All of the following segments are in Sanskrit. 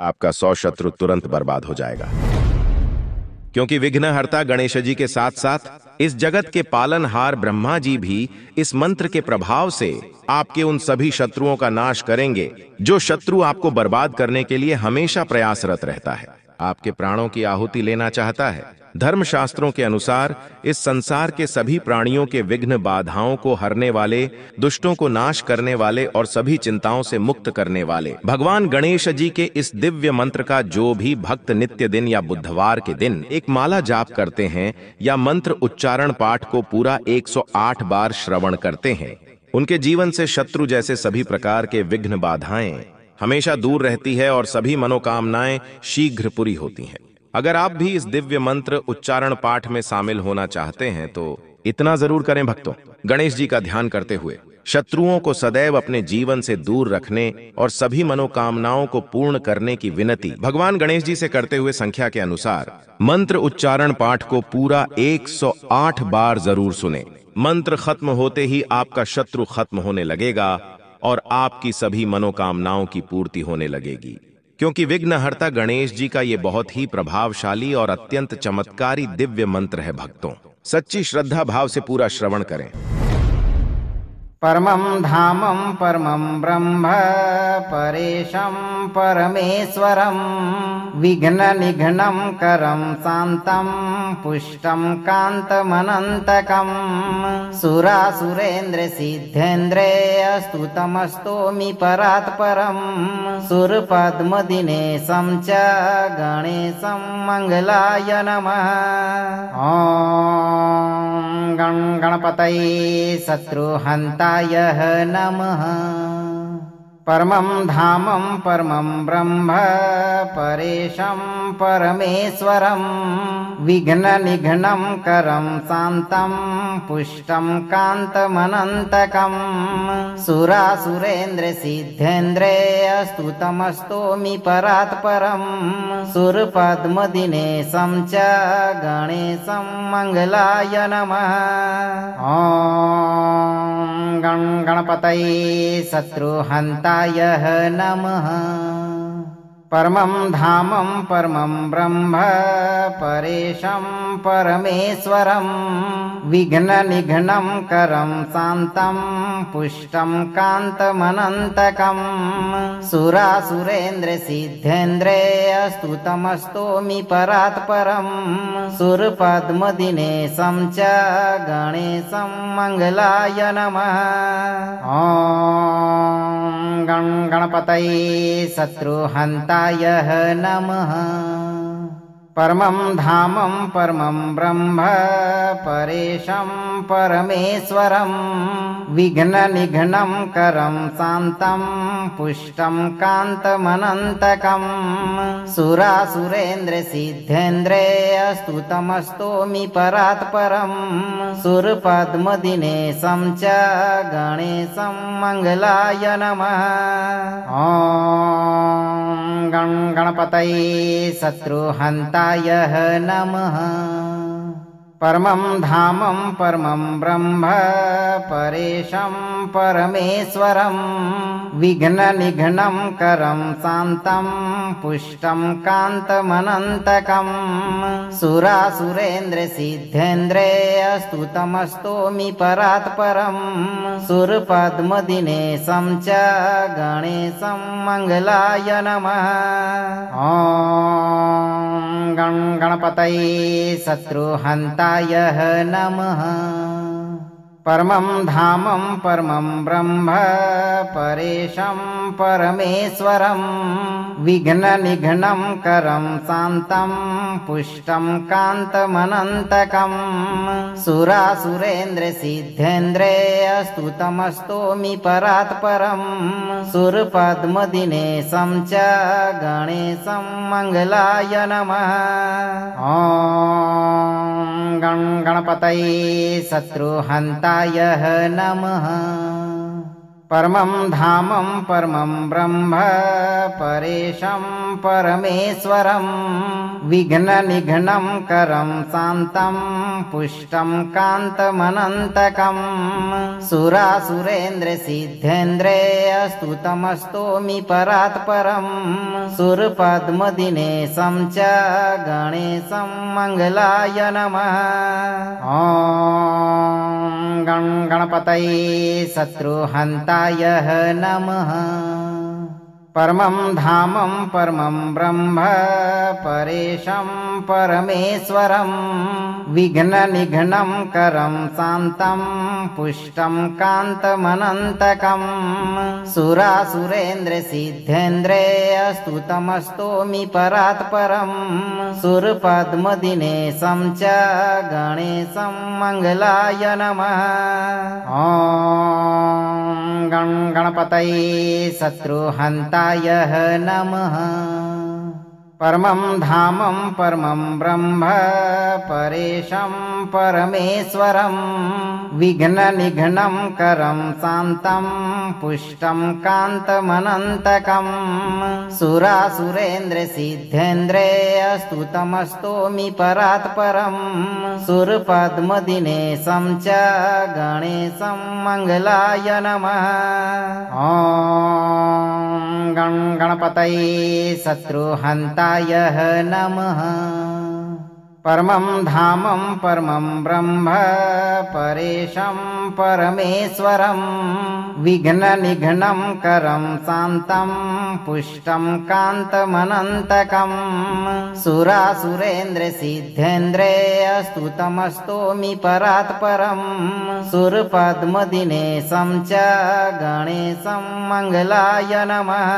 आपका 100 शत्रु तुरंत बर्बाद हो जाएगा। क्योंकि विघ्नहर्ता गणेश जी के साथ साथ इस जगत के पालनहार ब्रह्मा जी भी इस मंत्र के प्रभाव से आपके उन सभी शत्रुओं का नाश करेंगे जो शत्रु आपको बर्बाद करने के लिए हमेशा प्रयासरत रहता है, आपके प्राणों की आहुति लेना चाहता है। धर्मशास्त्रों के अनुसार इस संसार के सभी प्राणियों के विघ्न बाधाओं को हरने वाले, दुष्टों को नाश करने वाले और सभी चिंताओं से मुक्त करने वाले भगवान गणेश जी के इस दिव्य मंत्र का जो भी भक्त नित्य दिन या बुधवार के दिन एक माला जाप करते हैं या मंत्र उच्चारण पाठ को पूरा 108 बार श्रवण करते हैं, उनके जीवन से शत्रु जैसे सभी प्रकार के विघ्न बाधाएं हमेशा दूर रहती है और सभी मनोकामनाएं शीघ्र पूरी होती हैं। अगर आप भी इस दिव्य मंत्र उच्चारण पाठ में शामिल होना चाहते हैं तो इतना जरूर करें भक्तों, गणेश जी का ध्यान करते हुए शत्रुओं को सदैव अपने जीवन से दूर रखने और सभी मनोकामनाओं को पूर्ण करने की विनती भगवान गणेश जी से करते हुए संख्या के अनुसार मंत्र उच्चारण पाठ को पूरा 108 बार जरूर सुने। मंत्र खत्म होते ही आपका शत्रु खत्म होने लगेगा और आपकी सभी मनोकामनाओं की पूर्ति होने लगेगी। क्योंकि विघ्नहर्ता गणेश जी का ये बहुत ही प्रभावशाली और अत्यंत चमत्कारी दिव्य मंत्र है भक्तों, सच्ची श्रद्धा भाव से पूरा श्रवण करें। परमं धामं परमं ब्रह्म परेशं परमेश्वरं विघ्ननिघ्नं करं शान्तं पुष्टं कान्तमनन्तकं सुरासुरेन्द्रसिद्धेन्द्रे स्तुतमस्तोमि परात्परं सुरपद्मदिनेशं च गणेशं मङ्गलाय नमः। ॐ गणपतये शत्रुहन्ताय नमः। परमं धामं परमं ब्रह्म परेशं परमेश्वरं विघ्ननिघ्नं करं शान्तं पुष्टं कान्तमनन्तकं सुरासुरेन्द्रसिद्धेन्द्रे स्तुतमस्तोमि परात्परं सुरपद्मदिनेशं च गणेशं मङ्गलाय नमः। ॐ गणपतये शत्रुहन्ताय नमः। परमं धामं परमं ब्रह्म परेशं परमेश्वरं विघ्ननिघ्नं करं शान्तं पुष्टं कान्तमनन्तकं सुरासुरेन्द्रसिद्धेन्द्रे स्तुतमस्तोमि परात्परं सुरपद्मदिनेशं च गणेशं मङ्गलाय नमः। ॐ गणपतये शत्रुहन्ताय नमः। परमं धामं परमं ब्रह्म परेशं परमेश्वरं विघ्ननिघ्नं करं शान्तं पुष्टं कान्तमनन्तकं सुरासुरेन्द्रसिद्धेन्द्रे स्तुतमस्तोमि परात्परं सुरपद्मदिनेशं च गणेशं मङ्गलाय नमः। ॐ गणपतये शत्रुहन्ताय नमः। परमं धामं परमं ब्रह्म परेशं परमेश्वरं विघ्ननिघ्नं करं शान्तं पुष्टं कान्तमनन्तकं सुरासुरेन्द्रसिद्धेन्द्रे स्तुतमस्तोमि परात्परं सुरपद्मदिनेशं च गणेशं मङ्गलाय नमः। ॐ गणपतये शत्रुहन्ताय नमः। परमं धामं परमं ब्रह्म परेशं परमेश्वरं विघ्ननिघ्नं करं शान्तं पुष्टं कान्तमनन्तकं सुरासुरेन्द्रसिद्धेन्द्रे स्तुतमस्तोमि परात्परं सुरपद्मदिनेशं च गणेशं मङ्गलाय नमः। ॐ गणपतये शत्रुहन्ताय नमः। परमं धामं परमं ब्रह्म परेशं परमेश्वरं विघ्ननिघ्नं करं शान्तं पुष्टं कान्तमनन्तकं सुरासुरेन्द्रसिद्धेन्द्रियस्तुतमस्तोमि परात्परं सुरपद्मदिनेशं च गणेशं मङ्गलाय नमः। ॐ गं गणपतये शत्रुहन्ताय नमः। परमं धामं परमं ब्रह्म परेशं परमेश्वरं विघ्ननिघ्नं करं शान्तं पुष्टं कान्तमनन्तकं सुरासुरेन्द्रसिद्धेन्द्रियस्तुतमस्तोमि परात्परं सुरपद्मदिनेशं च गणेशं मङ्गलाय नमः। ॐ गं गणपतये शत्रुहन्ताय नमः। परमं धामं परमं ब्रह्म परेशं परमेश्वरं विघ्ननिघ्नं करं शान्तं पुष्टं कान्तमनन्तकं सुरासुरेन्द्रसिद्धेन्द्रियस्तुतमस्तोमि परात्परं सुरपद्मदिनेशं च गणेशं मङ्गलाय नमः। ॐ गं गणपतये शत्रुहन्ताय नमः। परमं धामं परमं ब्रह्म परेशं परमेश्वरं विघ्ननिघ्नं करं शान्तं पुष्टं कान्तमनन्तकं सुरासुरेन्द्रसिद्धेन्द्रियस्तुतमस्तोमि परात्परं सुरपद्मदिनेशं च गणेशं मङ्गलाय नमः।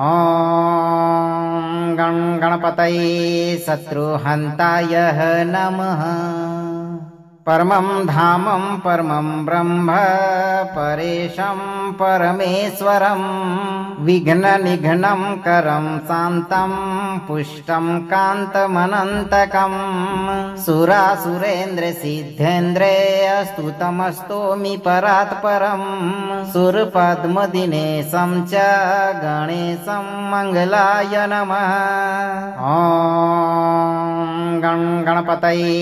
ॐ गं गणपतये शत्रुहन्ताय नमः। परमं धामं परमं ब्रह्म परेशं परमेश्वरं विघ्ननिघ्नं करं शान्तं पुष्टं कान्तमनन्तकं सुरासुरेन्द्रसिद्धेन्द्रियस्तुतमस्तोमि परात्परं सुरपद्मदिनेशं च गणेशं मङ्गलाय नमः। ॐ गं गणपतये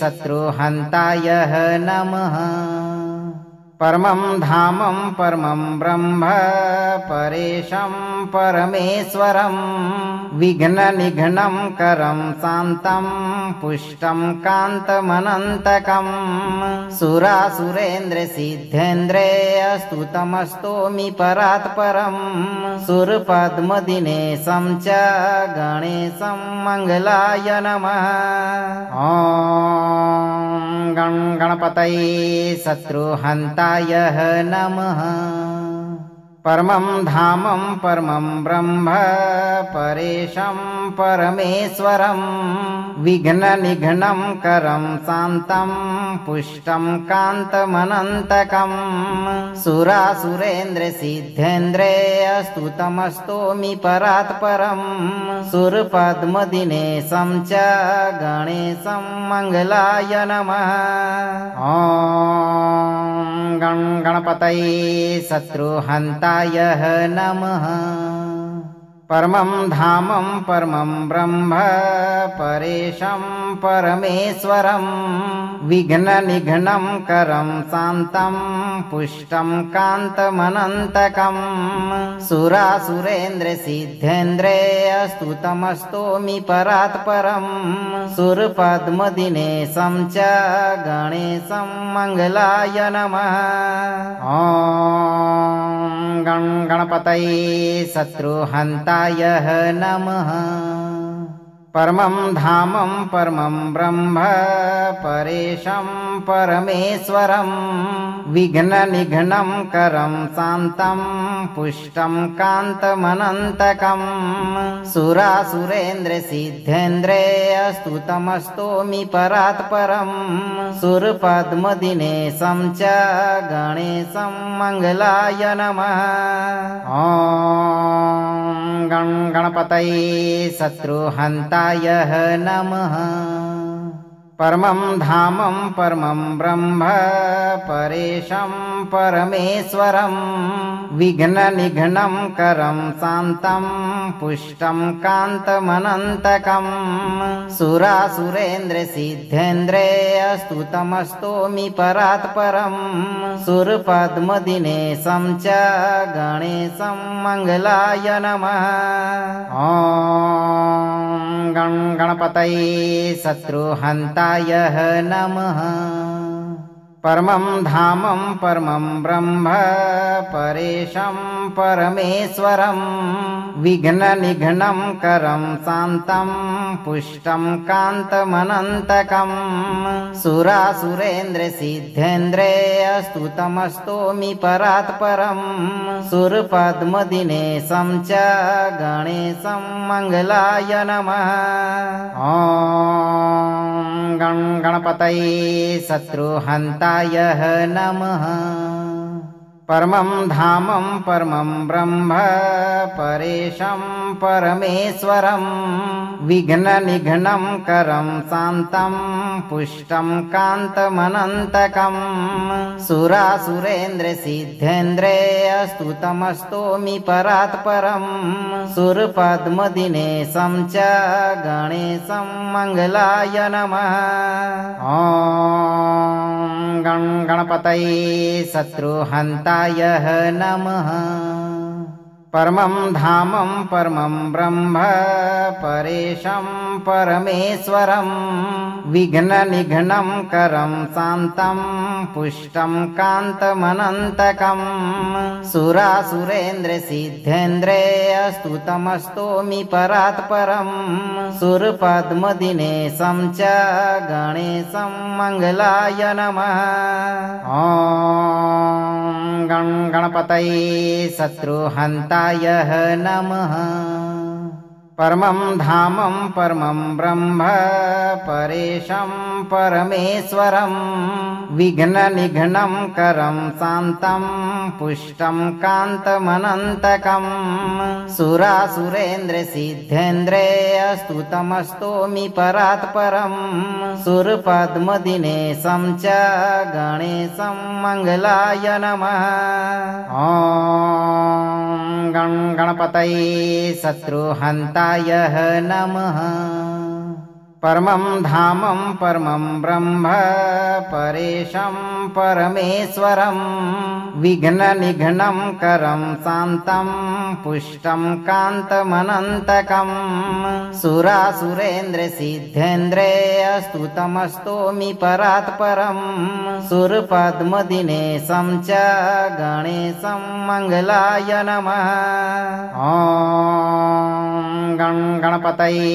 शत्रुहन्ताय नमः। परमं धामं परमं ब्रह्म परेशं परमेश्वरं विघ्ननिघ्नं करं शान्तं पुष्टं कान्तमनन्तकं सुरासुरेन्द्रसिद्धेन्द्रियस्तुतमस्तोमि परात्परं सुरपद्मदिनेशं च गणेशं मङ्गलाय नमः। ॐ गं गणपतये शत्रुहन्ताय नमः। परमं धामं परमं ब्रह्म परेशं परमेश्वरं विघ्ननिघ्नं करं शान्तं पुष्टं कान्तमनन्तकं सुरासुरेन्द्रसिद्धेन्द्रियस्तुतमस्तोमि परात्परं सुरपद्मदिनेशं च गणेशं मङ्गलाय नमः। ॐ गं गणपतये शत्रुहन्ताय नमः। परमं धामं परमं ब्रह्म परेशं परमेश्वरं विघ्ननिघ्नं करं शान्तं पुष्टं कान्तमनन्तकं सुरासुरेन्द्रसिद्धेन्द्रियस्तुतमस्तोमि परात्परं सुरपद्मदिनेशं च गणेशं मङ्गलाय नमः। ॐ गं गणपतये शत्रुहन्ताय नमः। परमं धामं परमं ब्रह्म परेशं परमेश्वरं विघ्ननिघ्नं करं शान्तं पुष्टं कान्तमनन्तकं सुरासुरेन्द्रसिद्धेन्द्रियस्तुतमस्तोमि परात्परं सुरपद्मदिनेशं च गणेशं मङ्गलाय नमः। ॐ गं गणपतये शत्रुहन्ताय नमः। परमं धामं परमं ब्रह्म परेशं परमेश्वरं विघ्ननिघ्नं करं शान्तं पुष्टं कान्तमनन्तकं सुरासुरेन्द्रसिद्धेन्द्रे स्तुतमस्तोमि परात्परं सुरपद्मदिनेशं च गणेशं मङ्गलाय नमः। ॐ गणपतये शत्रुहन्ताय नमः। परमं धामं परमं ब्रह्म परेशं परमेश्वरं विघ्ननिघ्नं करं शान्तं पुष्टं कान्तमनन्तकं सुरासुरेन्द्रसिद्धेन्द्रे स्तुतमस्तोमि परात्परं सुरपद्मदिनेशं च गणेशं मङ्गलाय नमः। ॐ गणपतये शत्रुहन्ताय नमः। परमं धामं परमं ब्रह्म परेशं परमेश्वरं विघ्ननिघ्नं करं शान्तं पुष्टं कान्तमनन्तकं सुरासुरेन्द्रसिद्धेन्द्रे स्तुतमस्तोमि परात्परं सुरपद्मदिनेशं च गणेशं मङ्गलाय नमः। ॐ गणपतये शत्रुहन्ताय नमः। परमं धामं परमं ब्रह्म परेशं परमेश्वरं विघ्ननिघ्नं करं शान्तं पुष्टं कान्तमनन्तकं सुरासुरेन्द्रसिद्धेन्द्रे स्तुतमस्तोमि परात्परं सुरपद्मदिनेशं च गणेशं मङ्गलाय नमः। ॐ गणपतये शत्रुहन्ताय नमः। परमं धामं परमं ब्रह्म परेशं परमेश्वरं विघ्ननिघ्नं करं शान्तं पुष्टं कान्तमनन्तकं सुरासुरेन्द्रसिद्धेन्द्रे स्तुतमस्तोमि परात्परं सुरपद्मदिनेशं च गणेशं मङ्गलाय नमः। ॐ गणपतये शत्रुहन्ताय नमः। परमं धामं परमं ब्रह्म परेशं परमेश्वरं विघ्ननिघ्नं करं शान्तं पुष्टं कान्तमनन्तकं सुरासुरेन्द्रसिद्धेन्द्रे स्तुतमस्तोमि परात्परं सुरपद्मदिनेशं च गणेशं मङ्गलाय नमः। ॐ गणपतये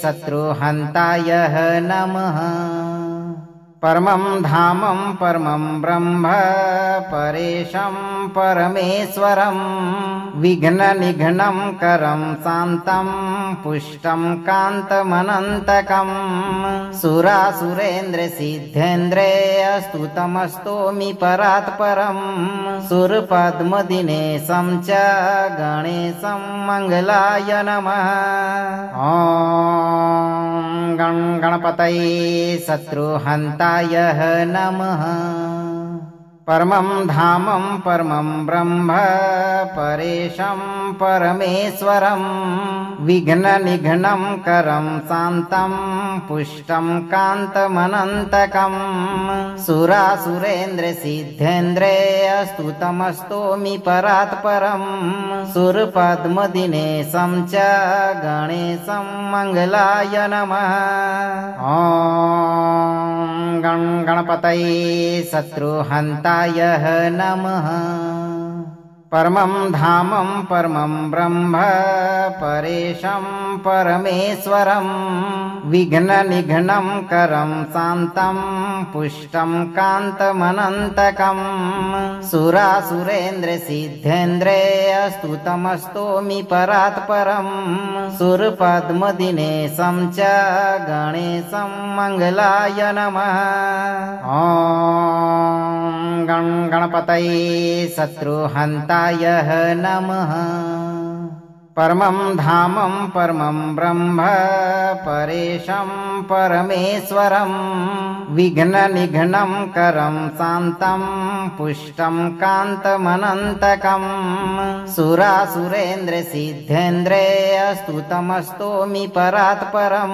शत्रुहन्ताय नमः। परमं धामं परमं ब्रह्म परेशं परमेश्वरं विघ्ननिघ्नं करं शान्तं पुष्टं कान्तमनन्तकं सुरासुरेन्द्रसिद्धेन्द्रे स्तुतमस्तोमि परात्परं सुरपद्मदिनेशं च गणेशं मङ्गलाय नमः। ॐ गणपतये शत्रुहन्ताय नमः। परमं धामं परमं ब्रह्म परेशं परमेश्वरं विघ्ननिघ्नं करं शान्तं पुष्टं कान्तमनन्तकं सुरासुरेन्द्रसिद्धेन्द्रे स्तुतमस्तोमि परात्परं सुरपद्मदिनेशं च गणेशं मङ्गलाय नमः। ॐ गणपतये शत्रुहन्ताय नमः। परमं धामं परमं ब्रह्म परेशं परमेश्वरं विघ्ननिघ्नं करं शान्तं पुष्टं कान्तमनन्तकं सुरासुरेन्द्रसिद्धेन्द्रे स्तुतमस्तोमि परात्परं सुरपद्मदिनेशं च गणेशं मङ्गलाय नमः। ॐ गणपतये शत्रुहन्ताय नमः। परमं धामं परमं ब्रह्म परेशं परमेश्वरं विघ्ननिघ्नं करं शान्तं पुष्टं कान्तमनन्तकं सुरासुरेन्द्रसिद्धेन्द्रियस्तुतमस्तोमि परात्परं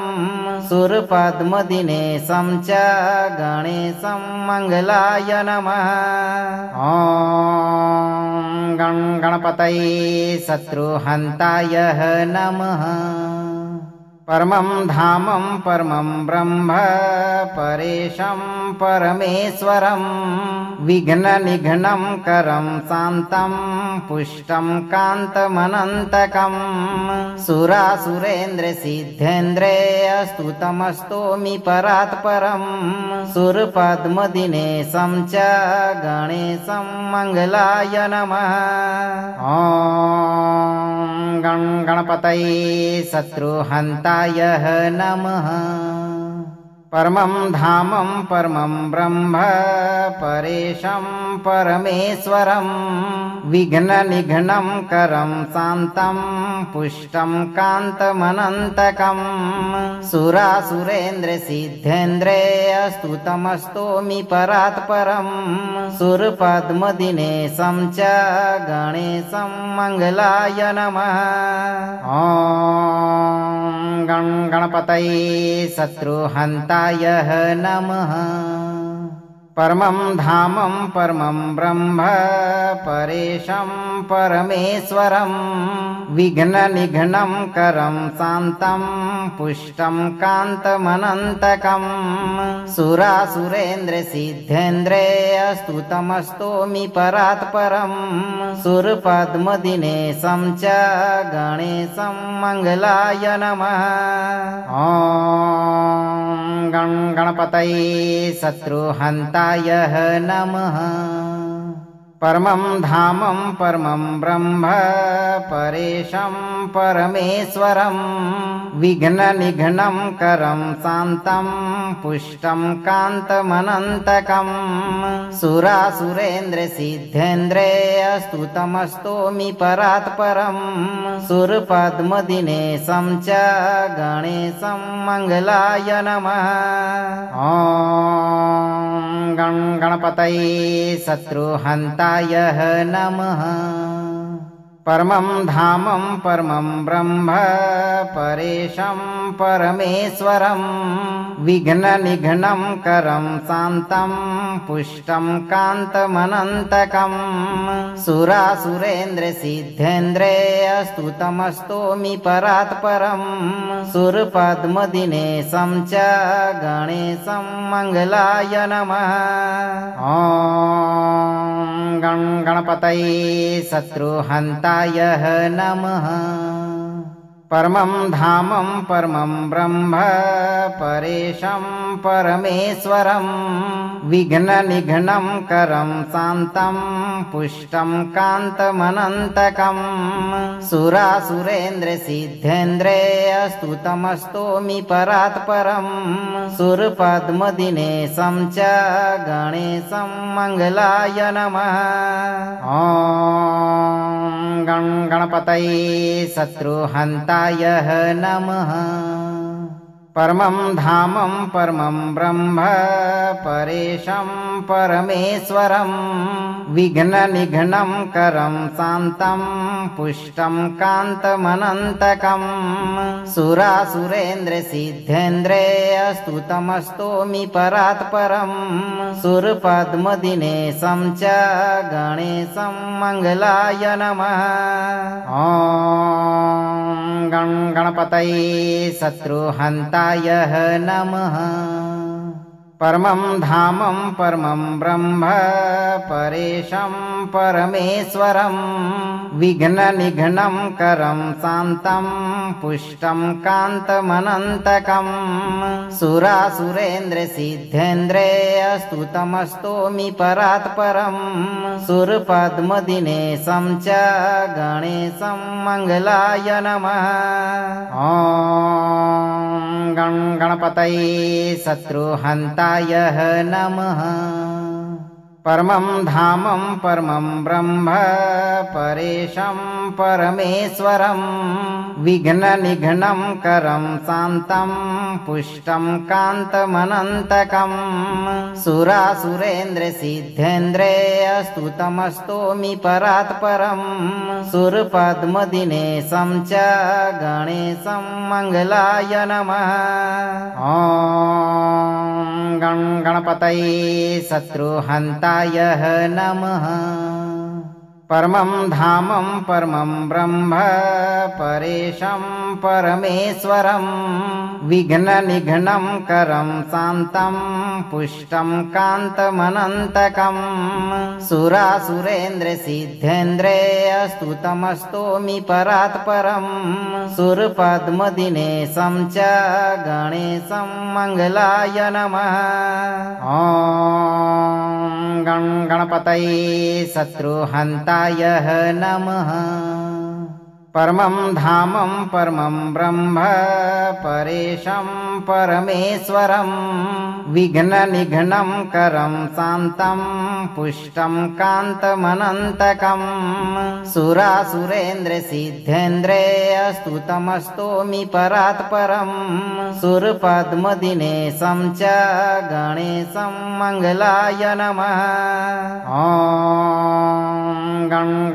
सुरपद्मदिनेशं च गणेशं मङ्गलाय नमः। ॐ गं गणपतये शत्रुहन्ताय नमः। परमं धामं परमं ब्रह्म परेशं परमेश्वरं विघ्ननिघ्नं करं शान्तं पुष्टं कान्तमनन्तकं सुरासुरेन्द्रसिद्धेन्द्रियस्तुतमस्तोमि परात्परं सुरपद्मदिनेशं च गणेशं मङ्गलाय नमः। ॐ गं गणपतये शत्रुहन्ताय नमः। परमं धामं परमं ब्रह्म परेशं परमेश्वरं विघ्ननिघ्नं करं शान्तं पुष्टं कान्तमनन्तकं सुरासुरेन्द्रसिद्धेन्द्रियस्तुतमस्तोमि परात्परं सुरपद्मदिनेशं च गणेशं मङ्गलाय नमः। ॐ गं गणपतये शत्रुहन्ताय नमः। परमं धामं परमं ब्रह्म परेशं परमेश्वरं विघ्ननिघ्नं करं शान्तं पुष्टं कान्तमनन्तकं सुरासुरेन्द्रसिद्धेन्द्रियस्तुतमस्तोमि परात्परं सुरपद्मदिनेशं च गणेशं मङ्गलाय नमः। ॐ गं गणपतये शत्रुहन्ताय नमः। परमं धामं परमं ब्रह्म परेशं परमेश्वरं विघ्ननिघ्नं करं शान्तं पुष्टं कान्तमनन्तकं सुरासुरेन्द्रसिद्धेन्द्रियस्तुतमस्तोमि परात्परं सुरपद्मदिनेशं च गणेशं मङ्गलाय नमः। ॐ गं गणपतये शत्रुहन्ताय नमः। परमं धामं परमं ब्रह्म परेशं परमेश्वरं विघ्ननिघ्नं करं शान्तं पुष्टं कान्तमनन्तकं सुरासुरेन्द्रसिद्धेन्द्रियस्तुतमस्तोमि परात्परं सुरपद्मदिनेशं च गणेशं मङ्गलाय नमः। ॐ गं गणपतये शत्रुहन्ताय नमः। परमं धामं परमं ब्रह्म परेशं परमेश्वरं विघ्ननिघ्नं करं शान्तं पुष्टं कान्तमनन्तकं सुरासुरेन्द्रसिद्धेन्द्रियस्तुतमस्तोमि परात्परं सुरपद्मदिनेशं च गणेशं मङ्गलाय नमः। ॐ गं गणपतये शत्रुहन्ताय नमः। परमं धामं परमं ब्रह्म परेशं परमेश्वरं विघ्ननिघ्नं करं शान्तं पुष्टं कान्तमनन्तकं सुरासुरेन्द्रसिद्धेन्द्रियस्तुतमस्तोमि परात्परं सुरपद्मदिनेशं च गणेशं मङ्गलाय नमः। ॐ गं गणपतये शत्रुहन्ताय नमः। परमं धामं परमं ब्रह्म परेशं परमेश्वरं विघ्ननिघ्नं करं शान्तं पुष्टं कान्तमनन्तकं सुरासुरेन्द्रसिद्धेन्द्रियस्तुतमस्तोमि परात्परं सुरपद्मदिनेशं च गणेशं मङ्गलाय नमः। ॐ गं गणपतये शत्रुहन्ताय नमः। परमं धामं परमं ब्रह्म परेशं परमेश्वरं विघ्ननिघ्नं करं शान्तं पुष्टं कान्तमनन्तकं सुरासुरेन्द्रसिद्धेन्द्रे स्तुतमस्तोमि परात्परं सुरपद्मदिनेशं च गणेशं मङ्गलाय नमः। ॐ गणपतये शत्रुहन्ताय नमः। परमं धामं परमं ब्रह्म परेशं परमेश्वरं विघ्ननिघ्नं करं शान्तं पुष्टं कान्तमनन्तकं सुरासुरेन्द्रसिद्धेन्द्रे स्तुतमस्तोमि परात्परं सुरपद्मदिनेशं च गणेशं मङ्गलाय नमः। ॐ गणपतये शत्रुहन्ताय नमः। परमं धामं परमं ब्रह्म परेशं परमेश्वरं विघ्ननिघ्नं करं शान्तं पुष्टं कान्तमनन्तकं सुरासुरेन्द्रसिद्धेन्द्रे स्तुतमस्तोमि परात्परं सुरपद्मदिनेशं च गणेशं मङ्गलाय नमः। ॐ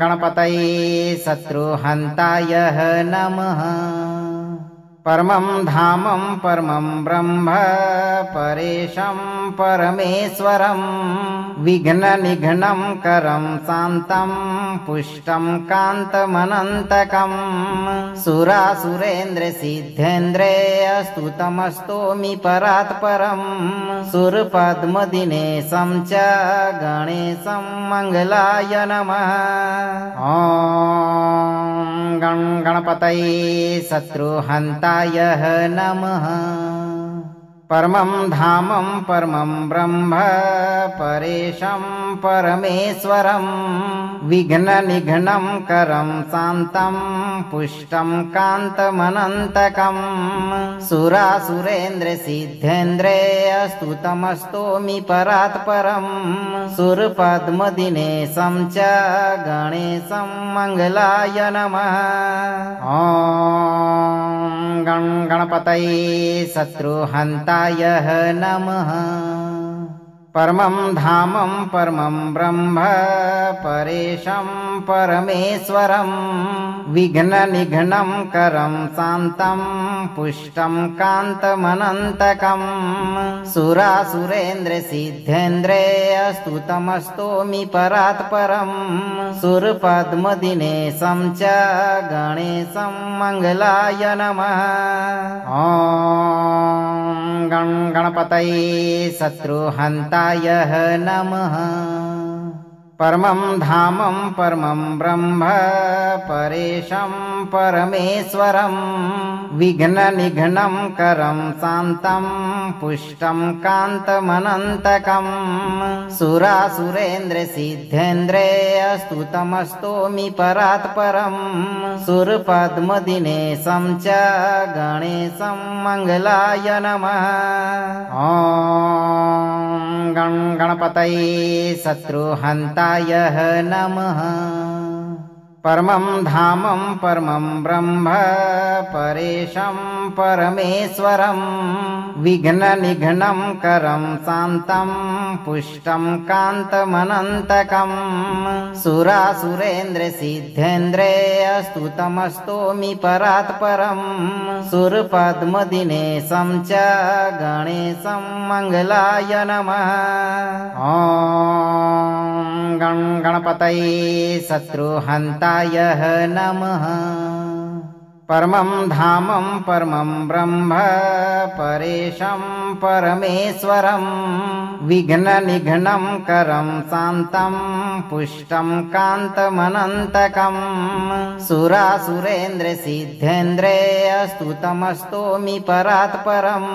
गणपतये शत्रुहन्ताय नमः। परमं धामं परमं ब्रह्म परेशं परमेश्वरं विघ्ननिघ्नं करं शान्तं पुष्टं कान्तमनन्तकं सुरासुरेन्द्रसिद्धेन्द्रे स्तुतमस्तोमि परात्परं सुरपद्मदिनेशं च गणेशं मङ्गलाय नमः। ॐ गणपतये शत्रुहन्ताय नमः। परमं धामं परमं ब्रह्म परेशं परमेश्वरं विघ्ननिघ्नं करं शान्तं पुष्टं कान्तमनन्तकं सुरासुरेन्द्रसिद्धेन्द्रे स्तुतमस्तोमि परात्परं सुरपद्मदिनेशं च गणेशं मङ्गलाय नमः। ॐ गणपतये शत्रुहन्ताय नमः। परमं धामं परमं ब्रह्म परेशं परमेश्वरं विघ्ननिघ्नं करं शान्तं पुष्टं कान्तमनन्तकं सुरासुरेन्द्रसिद्धेन्द्रे स्तुतमस्तोमि परात्परं सुरपद्मदिनेशं च गणेशं मङ्गलाय नमः। ॐ गणपतये शत्रुहन्ताय नमः। परमं धामं परमं ब्रह्म परेशं परमेश्वरं विघ्ननिघ्नं करं शान्तं पुष्टं कान्तमनन्तकं सुरासुरेन्द्रसिद्धेन्द्रे स्तुतमस्तोमि परात्परं सुरपद्मदिनेशं च गणेशं मङ्गलाय नमः। ॐ गणपतये शत्रुहन्ताय नमः। परमं धामं परमं ब्रह्म परेशं परमेश्वरं विघ्ननिघ्नं करं शान्तं पुष्टं कान्तमनन्तकं सुरासुरेन्द्रसिद्धेन्द्रे स्तुतमस्तोमि परात्परं सुरपद्मदिनेशं च गणेशं मङ्गलाय नमः। ॐ गणपतये शत्रुहन्ताय नमः। परमं धामं परमं ब्रह्म परेशं परमेश्वरं विघ्ननिघ्नं करं शान्तं पुष्टं कान्तमनन्तकं सुरासुरेन्द्रसिद्धेन्द्रे स्तुतमस्तोमि परात्परं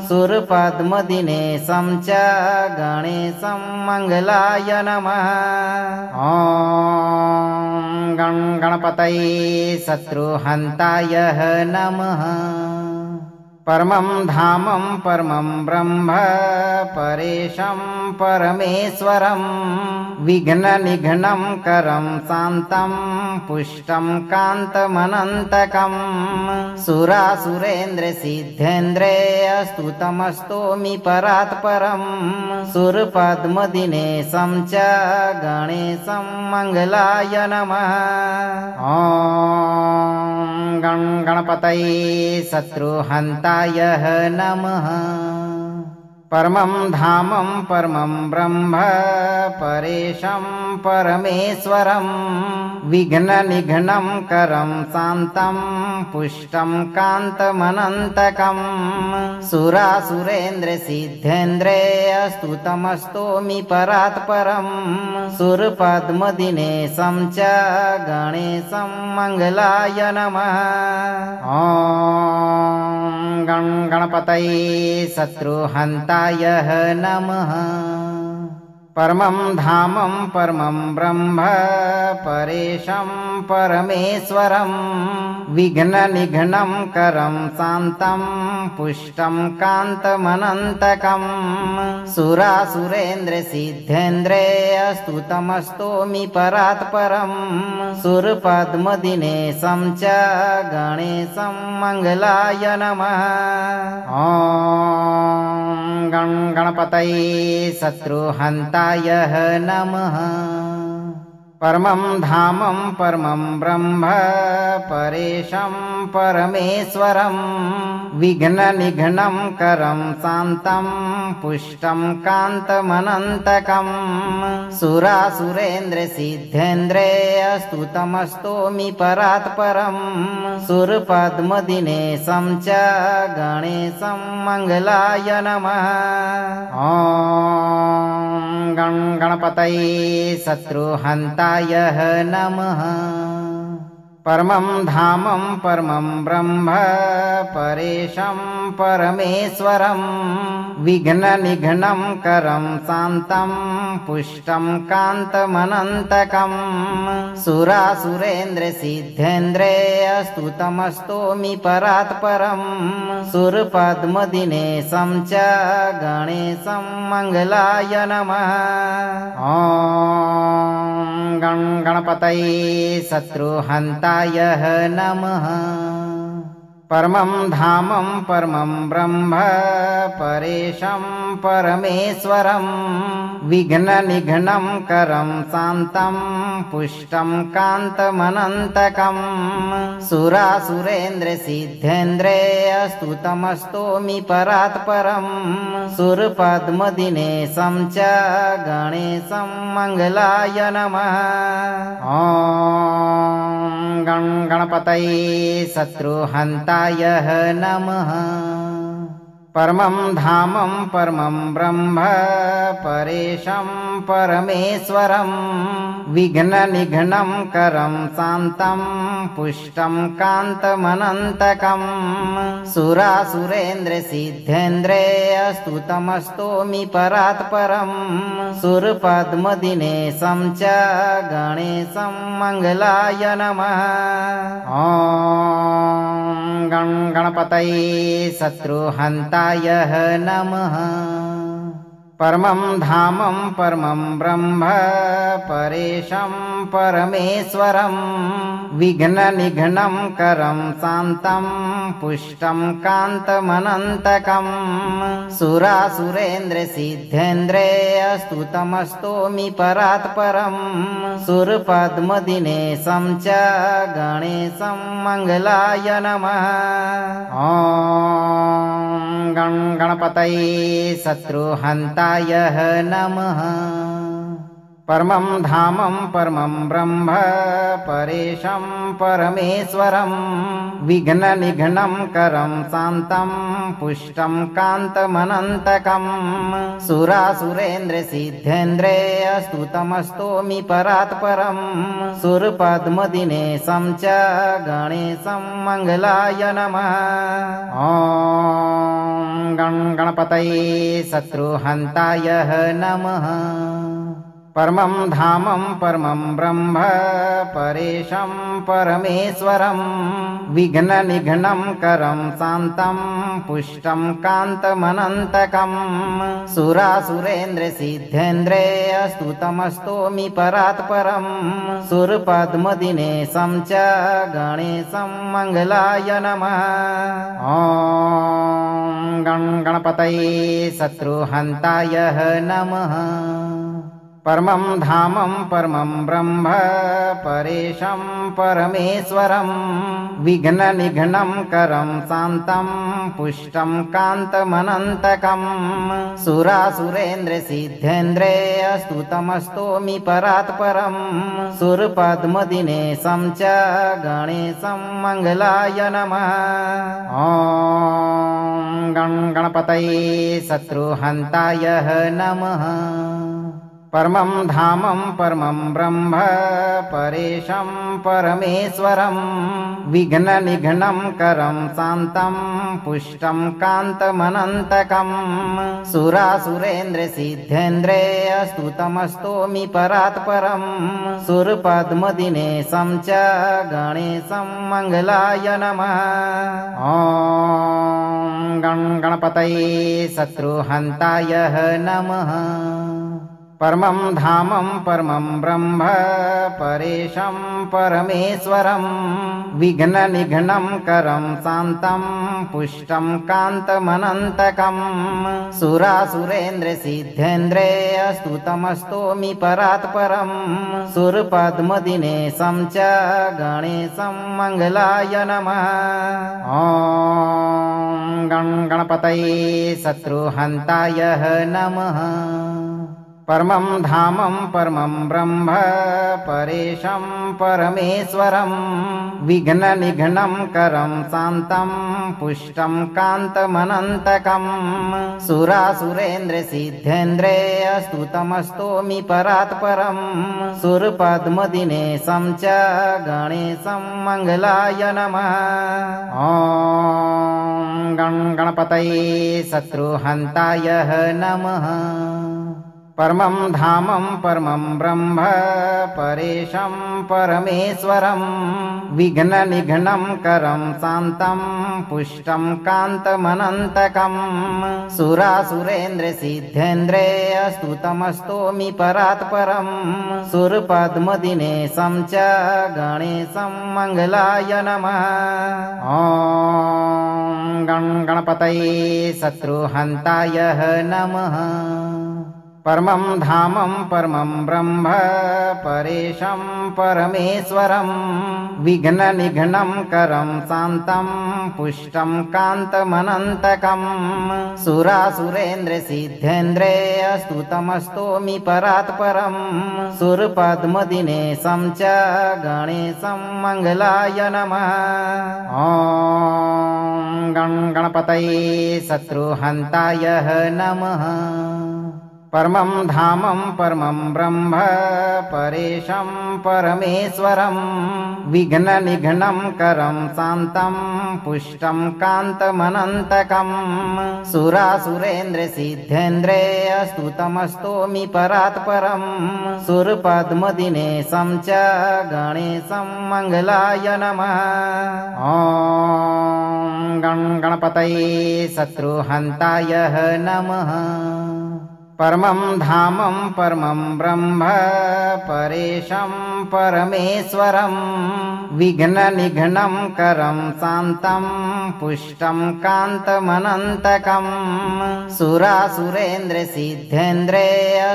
सुरपद्मदिनेशं च गणेशं मङ्गलाय नमः। ॐ गणपतये शत्रुहन्ताय नमः। परमं धामं परमं ब्रह्म परेशं परमेश्वरं विघ्ननिघ्नं करं शान्तं पुष्टं कान्तमनन्तकं सुरासुरेन्द्रसिद्धेन्द्रियस्तुतमस्तोमि परात्परं सुरपद्मदिनेशं च गणेशं मङ्गलाय नमः। ॐ गं गणपतये शत्रुहन्ताय नमः। परमं धामं परमं ब्रह्म परेशं परमेश्वरं विघ्ननिघ्नं करं शान्तं पुष्टं कान्तमनन्तकं सुरासुरेन्द्रसिद्धेन्द्रियस्तुतमस्तोमि परात्परं सुरपद्मदिनेशं च गणेशं मङ्गलाय नमः। ॐ गं गणपतये शत्रुहन्ताय नमः। परमं धामं परमं ब्रह्म परेशं परमेश्वरं विघ्ननिघ्नं करं शान्तं पुष्टं कान्तमनन्तकं सुरासुरेन्द्रसिद्धेन्द्रियस्तुतमस्तोमि परात्परं सुरपद्मदिनेशं च गणेशं मङ्गलाय नमः। ॐ गं गणपतये शत्रुहन्ताय नमः। परमं धामं परमं ब्रह्म परेशं परमेश्वरं विघ्ननिघ्नं करं शान्तं पुष्टं कान्तमनन्तकं सुरासुरेन्द्रसिद्धेन्द्रियस्तुतमस्तोमि परात्परं सुरपद्मदिनेशं च गणेशं मङ्गलाय नमः। ॐ गं गणपतये शत्रुहन्ताय नमः। परमं धामं परमं ब्रह्म परेशं परमेश्वरं विघ्ननिघ्नं करं शान्तं पुष्टं कान्तमनन्तकं सुरासुरेन्द्रसिद्धेन्द्रियस्तुतमस्तोमि परात्परं सुरपद्मदिनेशं च गणेशं मङ्गलाय नमः। ॐ गं गणपतये शत्रुहन्ताय नमः। परमं धामं परमं ब्रह्म परेशं परमेश्वरं विघ्ननिघ्नं करं शान्तं पुष्टं कान्तमनन्तकं सुरासुरेन्द्रसिद्धेन्द्रियस्तुतमस्तोमि परात्परं सुरपद्मदिनेशं च गणेशं मङ्गलाय नमः। ॐ गं गणपतये शत्रुहन्ताय नमः। परमं धामं परमं ब्रह्म परेशं परमेश्वरं विघ्ननिघ्नं करं शान्तं पुष्टं कान्तमनन्तकं सुरासुरेन्द्रसिद्धेन्द्रियस्तुतमस्तोमि परात्परं सुरपद्मदिनेशं च गणेशं मङ्गलाय नमः। ॐ गं गणपतये शत्रुहन्ताय नमः। परमं धामं परमं ब्रह्म परेशं परमेश्वरं विघ्ननिघ्नं करं शान्तं पुष्टं कान्तमनन्तकं सुरासुरेन्द्रसिद्धेन्द्रियस्तुतमस्तोमि परात्परं सुरपद्मदिनेशं च गणेशं मङ्गलाय नमः। ॐ गं गणपतये शत्रुहन्ताय नमः। परमं धामं परमं ब्रह्म परेशं परमेश्वरं विघ्ननिघ्नं करं शान्तं पुष्टं कान्तमनन्तकं सुरासुरेन्द्रसिद्धेन्द्रियस्तुतमस्तोमि परात्परं सुरपद्मदिनेशं च गणेशं मङ्गलाय नमः। ॐ गं गणपतये शत्रुहन्ताय नमः। परमं धामं परमं ब्रह्म परेशं परमेश्वरं विघ्ननिघ्नं करं शान्तं पुष्टं कान्तमनन्तकं सुरासुरेन्द्रसिद्धेन्द्रे स्तुतमस्तोमि परात्परं सुरपद्मदिनेशं च गणेशं मङ्गलाय नमः। ॐ गणपतये शत्रुहन्ताय नमः। परमं धामं परमं ब्रह्म परेशं परमेश्वरं विघ्ननिघ्नं करं शान्तं पुष्टं कान्तमनन्तकं सुरासुरेन्द्रसिद्धेन्द्रे स्तुतमस्तोमि परात्परं सुरपद्मदिनेशं च गणेशं मङ्गलाय नमः। ॐ गणपतये शत्रुहन्ताय नमः। परमं धामं परमं ब्रह्म परेशं परमेश्वरं विघ्ननिघ्नं करं शान्तं पुष्टं कान्तमनन्तकं सुरासुरेन्द्रसिद्धेन्द्रे स्तुतमस्तोमि परात्परं सुरपद्मदिनेशं च गणेशं मङ्गलाय नमः। ॐ गणपतये शत्रुहन्ताय नमः। परमं धामं परमं ब्रह्म परेशं परमेश्वरं विघ्ननिघ्नं करं शान्तं पुष्टं कान्तमनन्तकं सुरासुरेन्द्रसिद्धेन्द्रे स्तुतमस्तोमि परात्परं सुरपद्मदिनेशं च गणेशं मङ्गलाय नमः। ॐ गणपतये शत्रुहन्ताय नमः। परमं धामं परमं ब्रह्म परेशं परमेश्वरं विघ्ननिघ्नं करं शान्तं पुष्टं कान्तमनन्तकं सुरासुरेन्द्रसिद्धेन्द्रे स्तुतमस्तोमि परात्परं सुरपद्मदिनेशं च गणेशं मङ्गलाय नमः। ॐ गणपतये शत्रुहन्ताय नमः। परमं धामं परमं ब्रह्म परेशं परमेश्वरं विघ्ननिघ्नं करं शान्तं पुष्टं कान्तमनन्तकं सुरासुरेन्द्रसिद्धेन्द्रे स्तुतमस्तोमि परात्परं सुरपद्मदिनेशं च गणेशं मङ्गलाय नमः। ॐ गणपतये शत्रुहन्ताय नमः। परमं धामं परमं ब्रह्म परेशं परमेश्वरं विघ्ननिघ्नं करं शान्तं पुष्टं कान्तमनन्तकं सुरासुरेन्द्रसिद्धेन्द्रे स्तुतमस्तोमि परात्परं सुरपद्मदिनेशं च गणेशं मङ्गलाय नमः। ॐ गणपतये शत्रुहन्ताय नमः। परमं धामं परमं ब्रह्म परेशं परमेश्वरं विघ्ननिघ्नं करं शान्तं पुष्टं कान्तमनन्तकं सुरासुरेन्द्रसिद्धेन्द्रे स्तुतमस्तोमि परात्परं सुरपद्मदिनेशं च गणेशं मङ्गलाय नमः। ॐ गणपतये शत्रुहन्ताय नमः। परमं धामं परमं ब्रह्म परेशं परमेश्वरं विघ्ननिघ्नं करं शान्तं पुष्टं कान्तमनन्तकं सुरासुरेन्द्रसिद्धेन्द्रे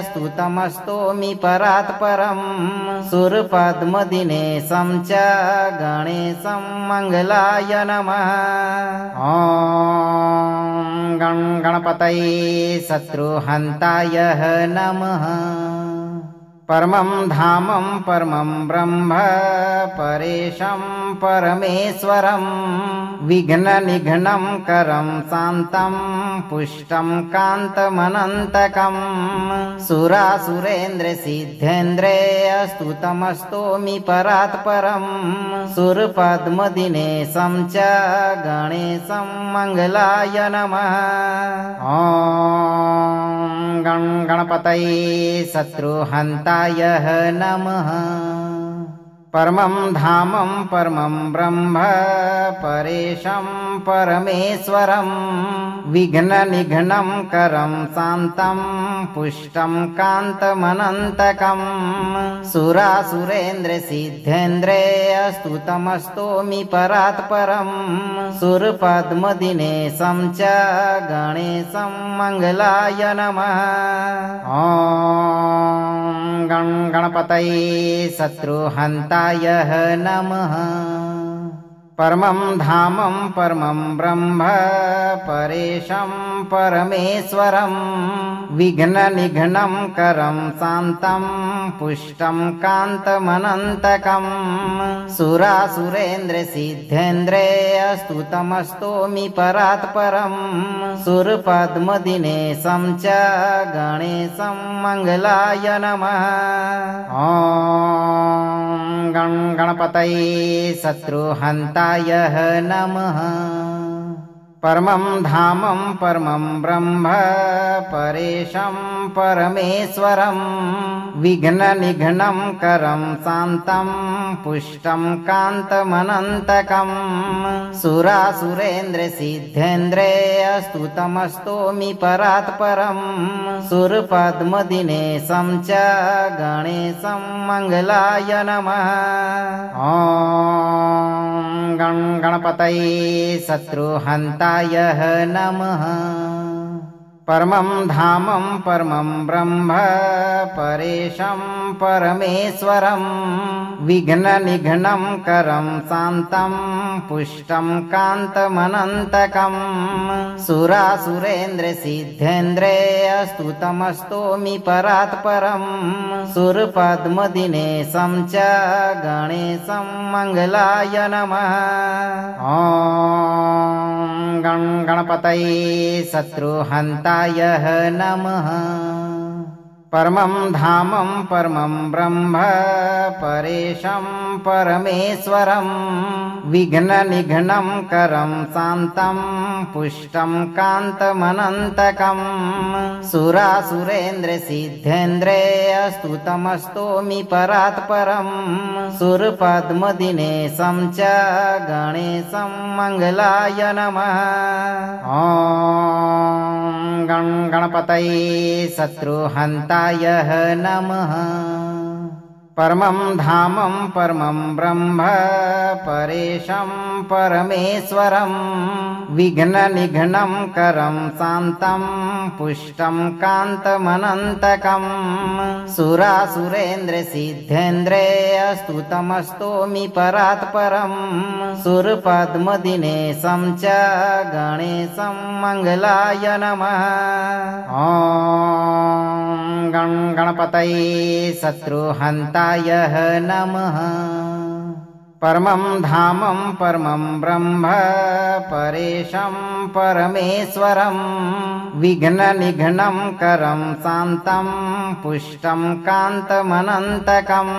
स्तुतमस्तोमि परात्परं सुरपद्मदिनेशं च गणेशं मङ्गलाय नमः। ॐ गणपतये शत्रुहन्ताय नमः। परमं धामं परमं ब्रह्म परेशं परमेश्वरं विघ्ननिघ्नं करं शान्तं पुष्टं कान्तमनन्तकं सुरासुरेन्द्रसिद्धेन्द्रे स्तुतमस्तोमि परात्परं सुरपद्मदिनेशं च गणेशं मङ्गलाय नमः। ॐ गणपतये शत्रुहन्ताय नमः। परमं धामं परमं ब्रह्म परेशं परमेश्वरं विघ्ननिघ्नं करं शान्तं पुष्टं कान्तमनन्तकं सुरासुरेन्द्रसिद्धेन्द्रे स्तुतमस्तोमि परात्परं सुरपद्मदिनेशं च गणेशं मङ्गलाय नमः। ॐ गणपतये शत्रुहन्ताय नमः। परमं धामं परमं ब्रह्म परेशं परमेश्वरं विघ्ननिघ्नं करं शान्तं पुष्टं कान्तमनन्तकं सुरासुरेन्द्रसिद्धेन्द्रे स्तुतमस्तोमि परात्परं सुरपद्मदिनेशं च गणेशं मङ्गलाय नमः। ॐ गणपतये शत्रुहन्ताय नमः। परमं धामं परमं ब्रह्म परेशं परमेश्वरं विघ्ननिघ्नं करं शान्तं पुष्टं कान्तमनन्तकं सुरासुरेन्द्रसिद्धेन्द्रे स्तुतमस्तोमि परात्परं सुरपद्मदिनेशं च गणेशं मङ्गलाय नमः। ॐ गणपतये शत्रुहन्ताय नमः। परमं धामं परमं ब्रह्म परेशं परमेश्वरं विघ्ननिघ्नं करं शान्तं पुष्टं कान्तमनन्तकं सुरासुरेन्द्रसिद्धेन्द्रे स्तुतमस्तोमि परात्परं सुरपद्मदिनेशं च गणेशं मङ्गलाय नमः। ॐ गणपतये शत्रुहन्ताय नमः। परमं धामं परमं ब्रह्म परेशं परमेश्वरं विघ्ननिघ्नं करं शान्तं पुष्टं कान्तमनन्तकं सुरासुरेन्द्रसिद्धेन्द्रे स्तुतमस्तोमि परात्परं सुरपद्मदिनेशं च गणेशं मङ्गलाय नमः। ॐ गणपतये शत्रुहन्ताय नमः। परमं धामं परमं ब्रह्म परेशं परमेश्वरं विघ्ननिघ्नं करं शान्तं पुष्टं कान्तमनन्तकं सुरासुरेन्द्रसिद्धेन्द्रे स्तुतमस्तोमि परात्परं सुरपद्मदिनेशं च गणेशं मङ्गलाय नमः। ॐ गणपतये शत्रुहन्ताय नमः। परमं धामं परमं ब्रह्म परेशं परमेश्वरं विघ्ननिघ्नं करं शान्तं पुष्टं कान्तमनन्तकं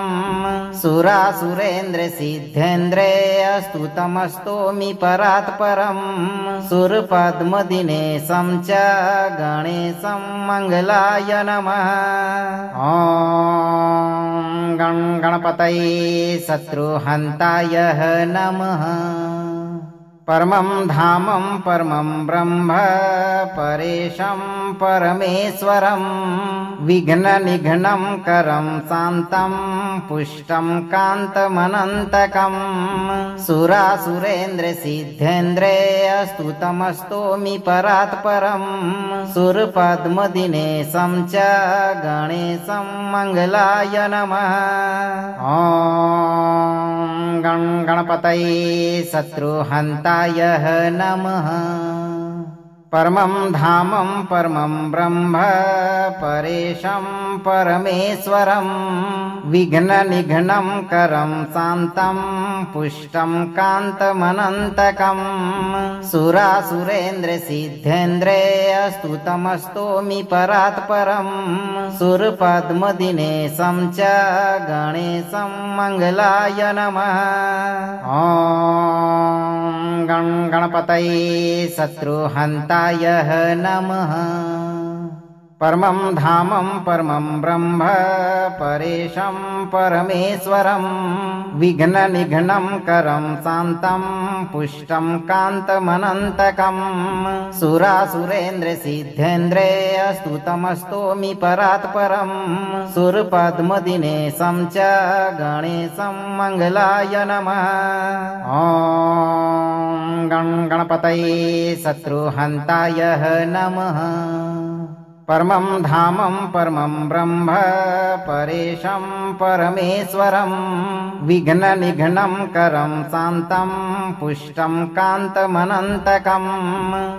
सुरासुरेन्द्रसिद्धेन्द्रे स्तुतमस्तोमि परात्परं सुरपद्मदिनेशं च गणेशं मङ्गलाय नमः। ॐ गणपतये शत्रुहन्ताय नमः। परमं धामं परमं ब्रह्म परेशं परमेश्वरं विघ्ननिघ्नं करं शान्तं पुष्टं कान्तमनन्तकं सुरासुरेन्द्रसिद्धेन्द्रे स्तुतमस्तोमि परात्परं सुरपद्मदिनेशं च गणेशं मङ्गलाय नमः। ॐ गणपतये शत्रुहन्ताय नमः। परमं धामं परमं ब्रह्म परेशं परमेश्वरं विघ्ननिघ्नं करं शान्तं पुष्टं कान्तमनन्तकं सुरासुरेन्द्रसिद्धेन्द्रियस्तुतमस्तोमि परात्परं सुरपद्मदिनेशं च गणेशं मङ्गलाय नमः। ॐ गणपतये शत्रुहन्ताय नमः। परमं धामं परमं ब्रह्म परेशं परमेश्वरं विघ्ननिघ्नं करं शान्तं पुष्टं कान्तमनन्तकं सुरासुरेन्द्रसिद्धेन्द्रियस्तुतमस्तोमि परात्परं सुरपद्मदिनेशं च गणेशं मङ्गलाय नमः। ॐ गणपतये शत्रुहन्ताय नमः। परमं धामं परमं ब्रह्म परेशं परमेश्वरं विघ्ननिघ्नं करं शान्तं पुष्टं कान्तमनन्तकं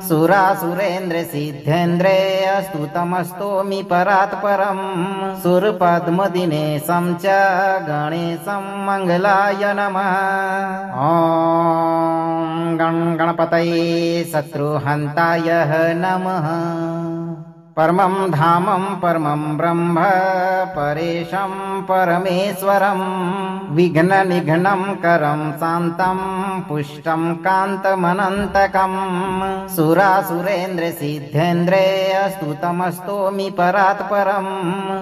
सुरासुरेन्द्रसिद्धेन्द्रियस्तुतमस्तोमि परात्परं सुरपद्मदिनेशं च गणेशं मङ्गलाय नमः। ॐ गणपतये शत्रुहन्ताय नमः। परमं धामं परमं ब्रह्म परेशं परमेश्वरं विघ्ननिघ्नं करं शान्तं पुष्टं कान्तमनन्तकं सुरासुरेन्द्रसिद्धेन्द्रियस्तुतमस्तोमि परात्परं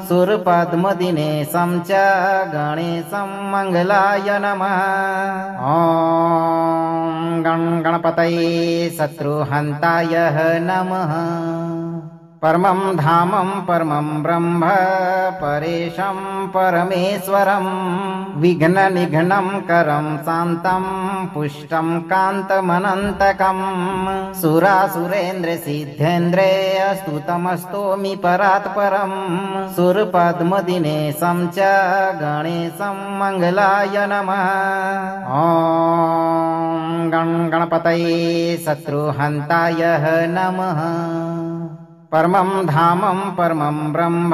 सुरपद्मदिनेशं च गणेशं मङ्गलाय नमः। ॐ गणपतये शत्रुहन्ताय नमः। परमं धामं परमं ब्रह्म परेशं परमेश्वरं विघ्ननिघ्नं करं शान्तं पुष्टं कान्तमनन्तकं सुरासुरेन्द्रसिद्धेन्द्रियस्तुतमस्तोमि परात्परं सुरपद्मदिनेशं च गणेशं मङ्गलाय नमः। ॐ गणपतये शत्रुहन्ताय नमः। परमं धामं परमं ब्रह्म